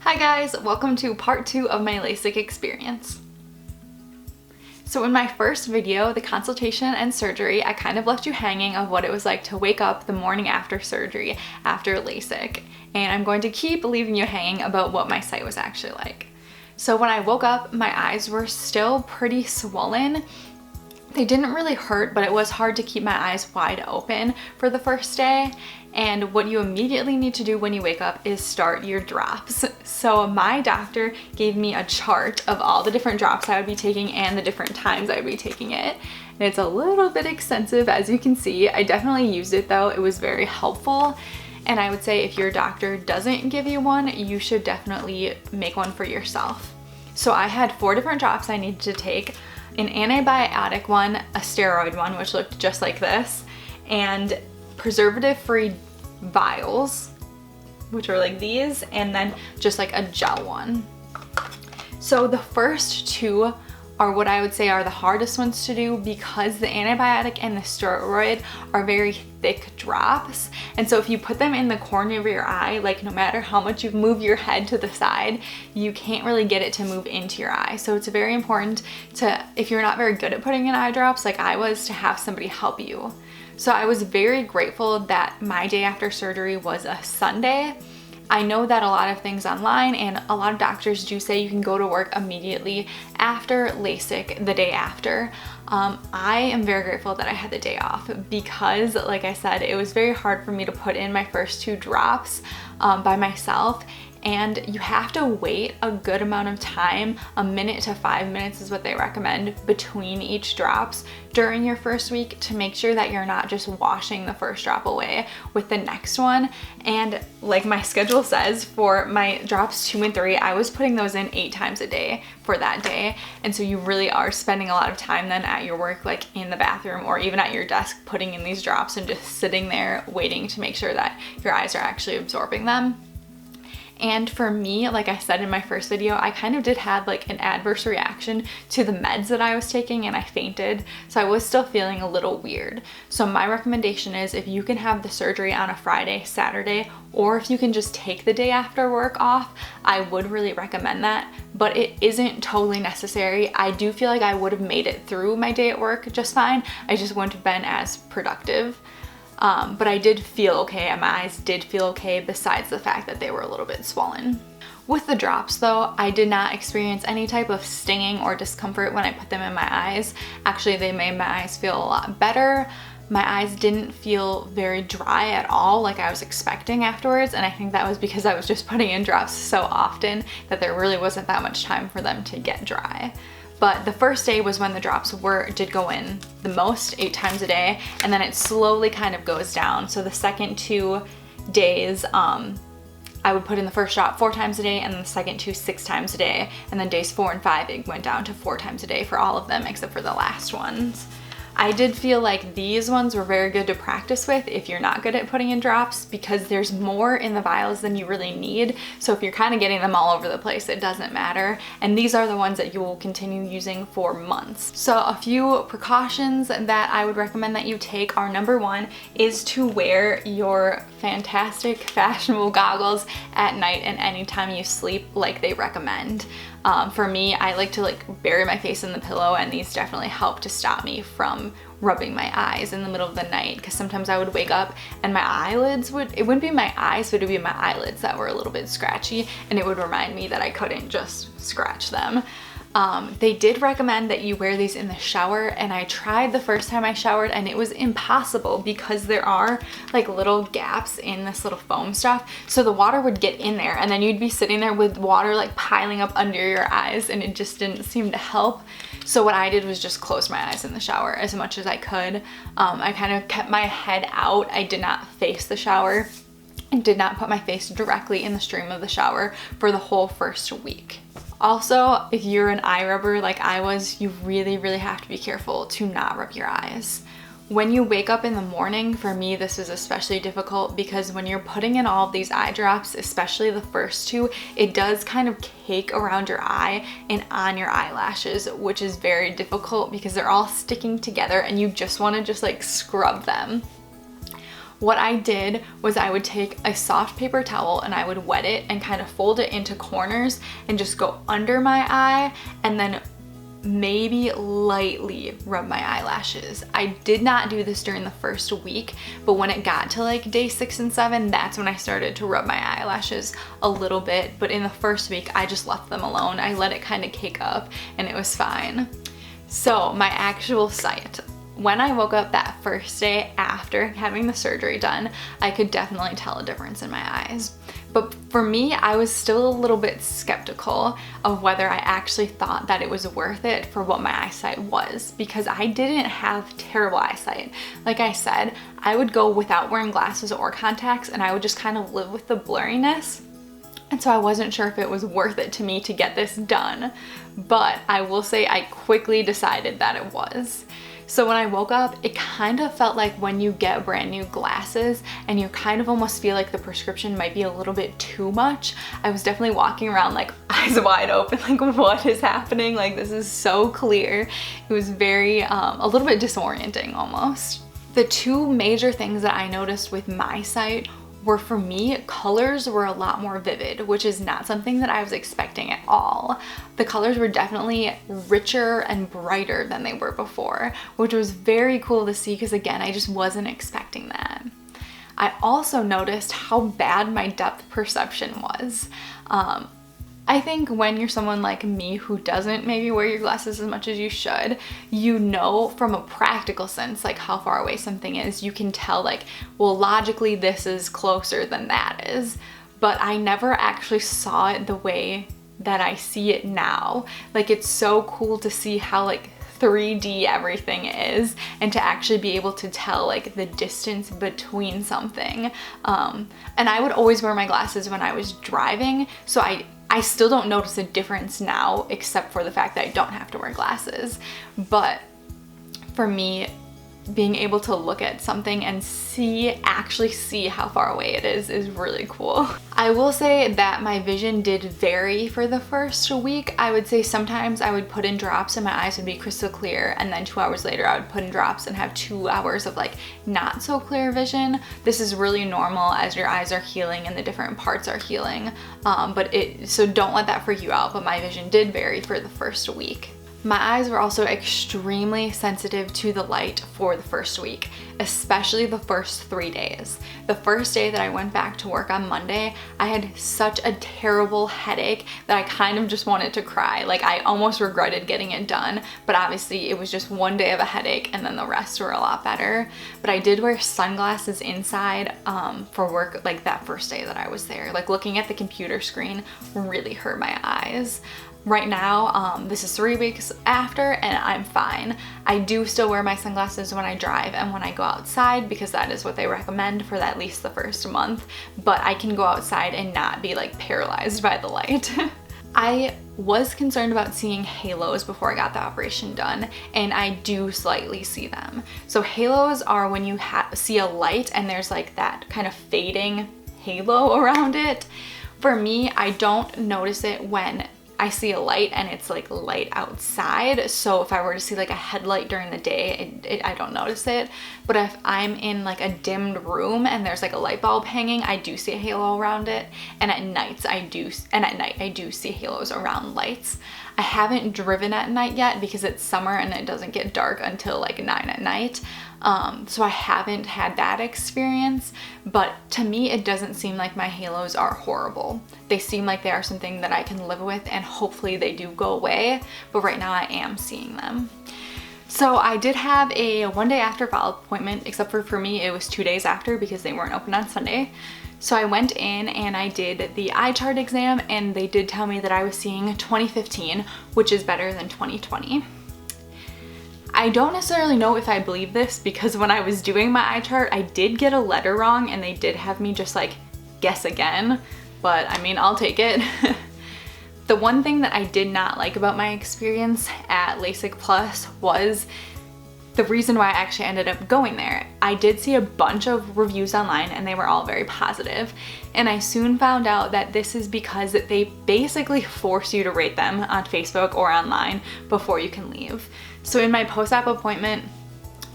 Hi guys, welcome to part 2 of my LASIK experience. So in my first video, the consultation and surgery, I kind of left you hanging of what it was like to wake up the morning after surgery, after LASIK. And I'm going to keep leaving you hanging about what my sight was actually like. So when I woke up, my eyes were still pretty swollen. They didn't really hurt, but it was hard to keep my eyes wide open for the first day. And what you immediately need to do when you wake up is start your drops. So my doctor gave me a chart of all the different drops I would be taking and the different times I would be taking it. And it's a little bit extensive, as you can see. I definitely used it though. It was very helpful. And I would say if your doctor doesn't give you one, you should definitely make one for yourself. So I had 4 different drops I needed to take. An antibiotic one, a steroid one, which looked just like this, and preservative-free vials, which are like these, and then just like a gel one. So the first 2 are what I would say are the hardest ones to do because the antibiotic and the steroid are very thick drops. And so if you put them in the corner of your eye, like no matter how much you move your head to the side, you can't really get it to move into your eye. So it's very important to, if you're not very good at putting in eye drops like I was, to have somebody help you. So I was very grateful that my day after surgery was a Sunday. I know that a lot of things online and a lot of doctors do say you can go to work immediately after LASIK, the day after. I am very grateful that I had the day off because, like I said, it was very hard for me to put in my first 2 drops by myself. And you have to wait a good amount of time, 1 minute to 5 minutes is what they recommend between each drops during your first week to make sure that you're not just washing the first drop away with the next one. And like my schedule says, for my drops 2 and 3, I was putting those in 8 times a day for that day. And so you really are spending a lot of time then at your work, like in the bathroom or even at your desk, putting in these drops and just sitting there waiting to make sure that your eyes are actually absorbing them. And for me, like I said in my first video, I kind of did have like an adverse reaction to the meds that I was taking and I fainted. So I was still feeling a little weird. So my recommendation is if you can have the surgery on a Friday, Saturday, or if you can just take the day after work off, I would really recommend that. But it isn't totally necessary. I do feel like I would have made it through my day at work just fine. I just wouldn't have been as productive. But I did feel okay, and my eyes did feel okay besides the fact that they were a little bit swollen. With the drops though, I did not experience any type of stinging or discomfort when I put them in my eyes. Actually, they made my eyes feel a lot better. My eyes didn't feel very dry at all like I was expecting afterwards, and I think that was because I was just putting in drops so often that there really wasn't that much time for them to get dry. But the first day was when the drops did go in the most, 8 times a day, and then it slowly kind of goes down. So the second 2 days, I would put in the first drop 4 times a day, and then the second 2 6 times a day, and then days 4 and 5 it went down to 4 times a day for all of them except for the last ones. I did feel like these ones were very good to practice with if you're not good at putting in drops because there's more in the vials than you really need. So if you're kind of getting them all over the place, it doesn't matter. And these are the ones that you will continue using for months. So a few precautions that I would recommend that you take are, number 1 is to wear your fantastic fashionable goggles at night and anytime you sleep like they recommend. For me, I like to bury my face in the pillow, and these definitely help to stop me from rubbing my eyes in the middle of the night, because sometimes I would wake up and my eyelids it wouldn't be my eyes, but it would be my eyelids that were a little bit scratchy, and it would remind me that I couldn't just scratch them. They did recommend that you wear these in the shower, and I tried the first time I showered and it was impossible because there are like little gaps in this little foam stuff, so the water would get in there and then you'd be sitting there with water like piling up under your eyes, and it just didn't seem to help. So what I did was just close my eyes in the shower as much as I could. I kind of kept my head out. I did not face the shower and did not put my face directly in the stream of the shower for the whole first week. Also, if you're an eye rubber like I was, you really have to be careful to not rub your eyes. When you wake up in the morning, for me this was especially difficult because when you're putting in all of these eye drops, especially the first 2, it does kind of cake around your eye and on your eyelashes, which is very difficult because they're all sticking together and you just want to scrub them. What I did was I would take a soft paper towel and I would wet it and kind of fold it into corners and just go under my eye and then maybe lightly rub my eyelashes. I did not do this during the first week, but when it got to like day 6 and 7, that's when I started to rub my eyelashes a little bit. But in the first week, I just left them alone. I let it kind of cake up and it was fine. So my actual sight. When I woke up that first day after having the surgery done, I could definitely tell a difference in my eyes. But for me, I was still a little bit skeptical of whether I actually thought that it was worth it for what my eyesight was, because I didn't have terrible eyesight. Like I said, I would go without wearing glasses or contacts and I would just kind of live with the blurriness. And so I wasn't sure if it was worth it to me to get this done. But I will say I quickly decided that it was. So when I woke up, it kind of felt like when you get brand new glasses and you kind of almost feel like the prescription might be a little bit too much. I was definitely walking around like eyes wide open, like what is happening? Like this is so clear. It was very, a little bit disorienting almost. The two major things that I noticed with my sight were, for me, colors were a lot more vivid, which is not something that I was expecting at all. The colors were definitely richer and brighter than they were before, which was very cool to see because again, I just wasn't expecting that. I also noticed how bad my depth perception was. I think when you're someone like me who doesn't maybe wear your glasses as much as you should, you know from a practical sense like how far away something is. You can tell like, well, logically this is closer than that is, but I never actually saw it the way that I see it now. Like it's so cool to see how like 3D everything is and to actually be able to tell like the distance between something. And I would always wear my glasses when I was driving, so I still don't notice a difference now except for the fact that I don't have to wear glasses. But for me, being able to look at something and actually see how far away it is really cool. I will say that my vision did vary for the first week. I would say sometimes I would put in drops and my eyes would be crystal clear, and then 2 hours later I would put in drops and have 2 hours of like not so clear vision. This is really normal as your eyes are healing and the different parts are healing. So don't let that freak you out, but my vision did vary for the first week. My eyes were also extremely sensitive to the light for the first week, especially the first 3 days. The first day that I went back to work on Monday, I had such a terrible headache that I kind of just wanted to cry. Like I almost regretted getting it done, but obviously it was just one day of a headache and then the rest were a lot better. But I did wear sunglasses inside for work like that first day that I was there. Like looking at the computer screen really hurt my eyes. Right now, this is 3 weeks after and I'm fine. I do still wear my sunglasses when I drive and when I go outside because that is what they recommend for at least the first month, but I can go outside and not be like paralyzed by the light. I was concerned about seeing halos before I got the operation done, and I do slightly see them. So halos are when you see a light and there's like that kind of fading halo around it. For me, I don't notice it when I see a light and it's like light outside. So if I were to see like a headlight during the day, I don't notice it. But if I'm in like a dimmed room and there's like a light bulb hanging, I do see a halo around it. And at night I do see halos around lights. I haven't driven at night yet because it's summer and it doesn't get dark until like 9 at night. So I haven't had that experience, but to me it doesn't seem like my halos are horrible. They seem like they are something that I can live with and hopefully they do go away, but right now I am seeing them. So I did have a 1 day after follow-up appointment, except for me it was 2 days after because they weren't open on Sunday. So I went in and I did the eye chart exam and they did tell me that I was seeing 2015, which is better than 2020. I don't necessarily know if I believe this because when I was doing my eye chart, I did get a letter wrong and they did have me just like guess again, but I mean, I'll take it. The one thing that I did not like about my experience at LASIK Plus was the reason why I actually ended up going there. I did see a bunch of reviews online and they were all very positive. And I soon found out that this is because they basically force you to rate them on Facebook or online before you can leave. So in my post-op appointment,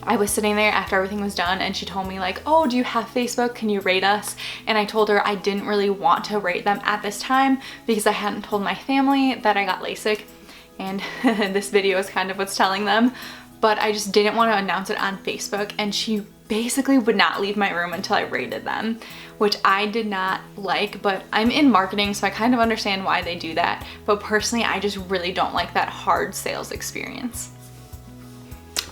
I was sitting there after everything was done and she told me like, oh, do you have Facebook? Can you rate us? And I told her I didn't really want to rate them at this time because I hadn't told my family that I got LASIK, and this video is kind of what's telling them, but I just didn't want to announce it on Facebook, and she basically would not leave my room until I rated them, which I did not like, but I'm in marketing, so I kind of understand why they do that, but personally I just really don't like that hard sales experience.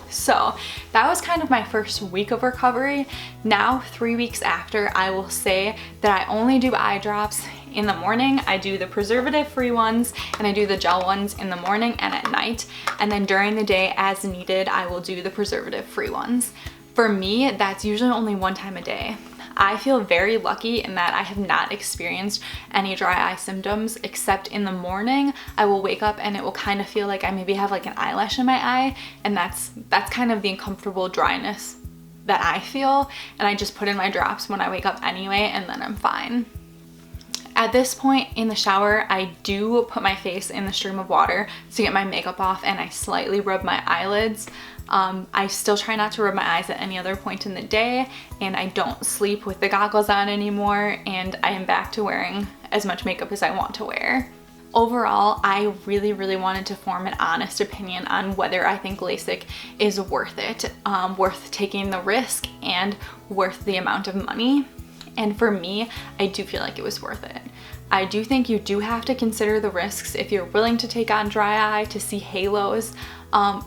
So that was kind of my first week of recovery. Now 3 weeks after, I will say that I only do eye drops in the morning. I do the preservative-free ones and I do the gel ones in the morning and at night, and then during the day as needed I will do the preservative-free ones. For me, that's usually only one time a day. I feel very lucky in that I have not experienced any dry eye symptoms, except in the morning I will wake up and it will kind of feel like I maybe have like an eyelash in my eye, and that's kind of the uncomfortable dryness that I feel, and I just put in my drops when I wake up anyway, and then I'm fine. At this point in the shower, I do put my face in the stream of water to get my makeup off, and I slightly rub my eyelids. I still try not to rub my eyes at any other point in the day, and I don't sleep with the goggles on anymore, and I am back to wearing as much makeup as I want to wear. Overall, I really wanted to form an honest opinion on whether I think LASIK is worth it, worth taking the risk and worth the amount of money. And for me, I do feel like it was worth it. I do think you do have to consider the risks if you're willing to take on dry eye to see halos.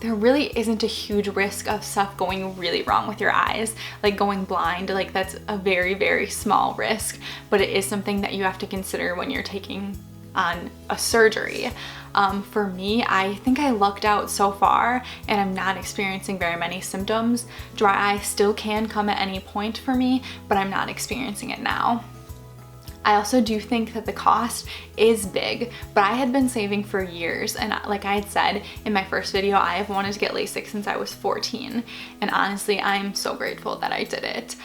There really isn't a huge risk of stuff going really wrong with your eyes, like going blind. Like that's a very small risk, but it is something that you have to consider when you're taking on a surgery. For me, I think I lucked out so far and I'm not experiencing very many symptoms. Dry eye still can come at any point for me, but I'm not experiencing it now. I also do think that the cost is big, but I had been saving for years, and like I had said in my first video, I have wanted to get LASIK since I was 14, and honestly, I'm so grateful that I did it.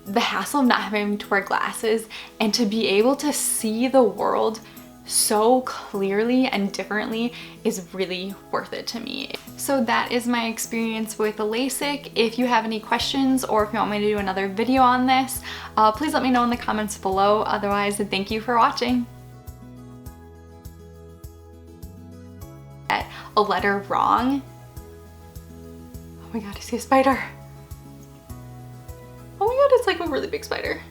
The hassle of not having to wear glasses and to be able to see the world so clearly and differently is really worth it to me. So that is my experience with LASIK. If you have any questions or if you want me to do another video on this, please let me know in the comments below. Otherwise, thank you for watching. A letter wrong. Oh my god, I see a spider. Oh my god, it's like a really big spider.